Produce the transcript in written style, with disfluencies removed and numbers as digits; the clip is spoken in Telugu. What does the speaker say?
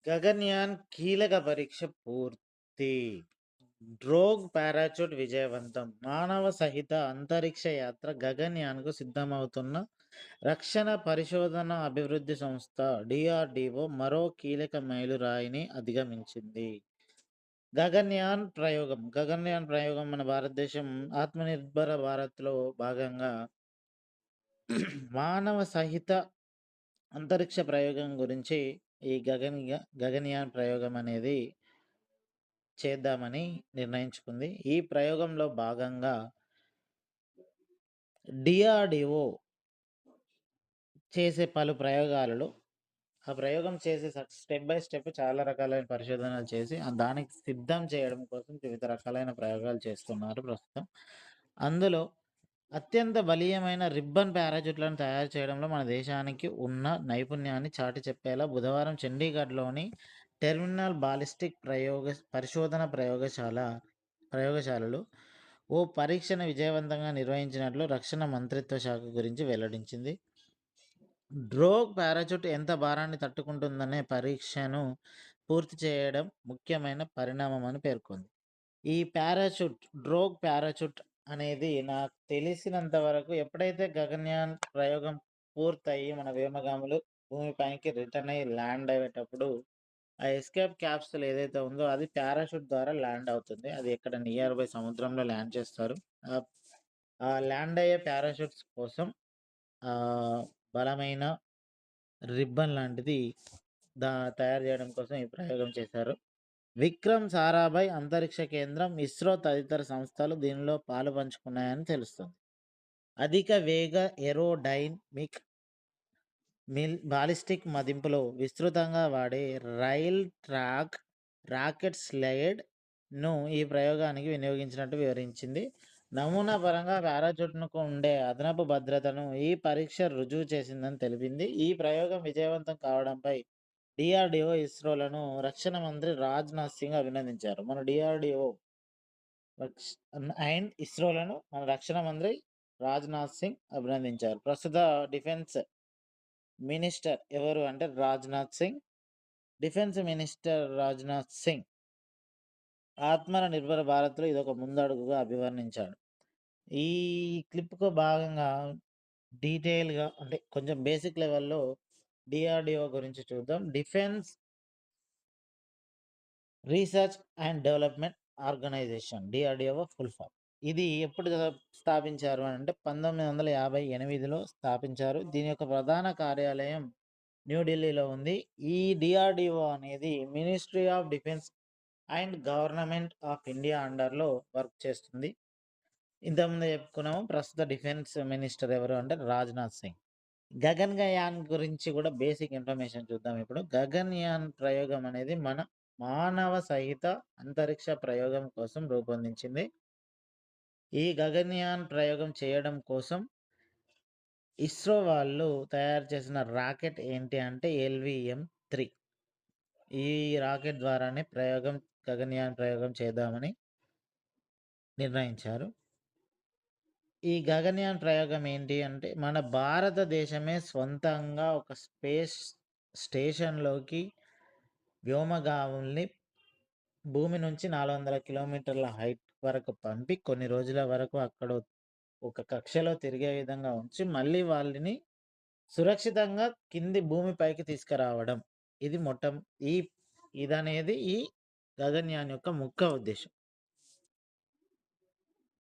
గగన్‌యాన్ కీలక పరీక్ష పూర్తి. డ్రోగ్ పారాచూట్ విజయవంతం. మానవ సహిత అంతరిక్ష యాత్ర గగన్‌యాన్‌కు సిద్ధమవుతున్న రక్షణ పరిశోధన అభివృద్ధి సంస్థ డీఆర్‌డీఓ మరో కీలక మైలురాయిని అధిగమించింది. గగన్‌యాన్ ప్రయోగం మన భారతదేశం ఆత్మనిర్భర భారత్‌లో భాగంగా మానవ సహిత అంతరిక్ష ప్రయోగం గురించి ఈ గగన్‌యాన్ ప్రయోగం అనేది చేద్దామని నిర్ణయించుకుంది. ఈ ప్రయోగంలో భాగంగా డీఆర్‌డీఓ చేసే పలు ప్రయోగాలలో ఆ ప్రయోగం చేసే స్టెప్ బై స్టెప్ చాలా రకాలైన పరిశోధనలు చేసి దానికి సిద్ధం చేయడం కోసం వివిధ రకాలైన ప్రయోగాలు చేస్తున్నారు ప్రస్తుతం. అందులో అత్యంత బలీయమైన రిబ్బన్ పారాచూట్‌లను తయారు చేయడంలో మన దేశానికి ఉన్న నైపుణ్యాన్ని చాటి చెప్పేలా బుధవారం చండీగఢ్‌లోని టెర్మినల్ బాలిస్టిక్ పరిశోధన ప్రయోగశాలలో ఓ పరీక్షను విజయవంతంగా నిర్వహించినట్లు రక్షణ మంత్రిత్వ శాఖ గురించి వెల్లడించింది. డ్రోగ్ పారాచూట్ ఎంత భారాన్ని తట్టుకుంటుందనే పరీక్షను పూర్తి చేయడం ముఖ్యమైన పరిణామమని పేర్కొంది. ఈ డ్రోగ్ పారాచూట్ అనేది నాకు తెలిసినంత వరకు ఎప్పుడైతే గగన్‌యాన్ ప్రయోగం పూర్తయ్యి మన వ్యోమగాములు భూమిపైకి రిటర్న్ అయ్యి ల్యాండ్ అయ్యేటప్పుడు ఆ ఎస్కేప్ క్యాప్సూల్ ఏదైతే ఉందో అది పారాషూట్ ద్వారా ల్యాండ్ అవుతుంది. అది ఎక్కడ నియర్ బై సముద్రంలో ల్యాండ్ చేస్తారు. ఆహ్, ఆ ల్యాండ్ అయ్యే పారాషూట్స్ కోసం బలమైన రిబ్బన్ లాంటిది దా తయారు చేయడం కోసం ఈ ప్రయోగం చేశారు. విక్రమ్ సారాభాయ్ అంతరిక్ష కేంద్రం, ఇస్రో తదితర సంస్థలు దీనిలో పాలు పంచుకున్నాయని తెలుస్తుంది. అధిక వేగ ఏరోడైనమిక్ బాలిస్టిక్ మదింపులో విస్తృతంగా వాడే రైల్ ట్రాక్ రాకెట్ స్లైడ్‌ను ఈ ప్రయోగానికి వినియోగించినట్టు వివరించింది. నమూనా పరంగా పారాచూట్‌కు ఉండే అదనపు భద్రతను ఈ పరీక్ష రుజువు చేసిందని తెలిపింది. ఈ ప్రయోగం విజయవంతం కావడంపై డీఆర్‌డీఓ, ఇస్రోలను రక్షణ మంత్రి రాజ్‌నాథ్ సింగ్ అభినందించారు. మన డీఆర్‌డీఓ అండ్ ఇస్రోలను మన రక్షణ మంత్రి రాజ్‌నాథ్ సింగ్ అభినందించారు. ప్రస్తుత డిఫెన్స్ మినిస్టర్ ఎవరు అంటే రాజ్‌నాథ్ సింగ్. డిఫెన్స్ మినిస్టర్ రాజ్‌నాథ్ సింగ్ ఆత్మ నిర్భర భారత్‌లో ఇదొక ముందడుగుగా అభివర్ణించాడు. ఈ క్లిప్‌కు భాగంగా డీటెయిల్‌గా అంటే కొంచెం బేసిక్ లెవెల్‌లో డీఆర్‌డీఓ గురించి చూద్దాం. Defence research and development organisation DRDO full form. ఇది ఎప్పుడు స్థాపించారు అంటే 1958లో స్థాపించారు. దీని యొక్క ప్రధాన కార్యాలయం న్యూఢిల్లీలో ఉంది. ఈ డీఆర్‌డీఓ అనేది ministry of defence and government of India అండర్‌లో వర్క్ చేస్తుంది. ఇంతకుముందే చెప్పుకున్నాము. ప్రస్తుత డిఫెన్స్ మినిస్టర్ ఎవరు అంటే రాజ్‌నాథ్ సింగ్. గగన్‌యాన్ గురించి కూడా బేసిక్ ఇన్ఫర్మేషన్ చూద్దాం ఇప్పుడు. గగన్‌యాన్ ప్రయోగం అనేది మన మానవ సహిత అంతరిక్ష ప్రయోగం కోసం రూపొందించింది. ఈ గగన్‌యాన్ ప్రయోగం చేయడం కోసం ఇస్రో వాళ్ళు తయారు చేసిన రాకెట్ ఏంటి అంటే ఎల్‌విఎం-3. ఈ రాకెట్ ద్వారానే గగన్‌యాన్ ప్రయోగం చేద్దామని నిర్ణయించారు. ఈ గగన్‌యాన్ ప్రయోగం ఏంటి అంటే మన భారతదేశమే స్వంతంగా ఒక స్పేస్ స్టేషన్‌లోకి వ్యోమగాముల్ని భూమి నుంచి 400 కిలోమీటర్ల హైట్ వరకు పంపి కొన్ని రోజుల వరకు అక్కడ ఒక కక్షలో తిరిగే విధంగా ఉంచి మళ్ళీ వాళ్ళని సురక్షితంగా కింది భూమిపైకి తీసుకురావడం. ఇది ఈ ఇదనేది ఈ గగన్‌యాన్ యొక్క ముఖ్య ఉద్దేశ్యం.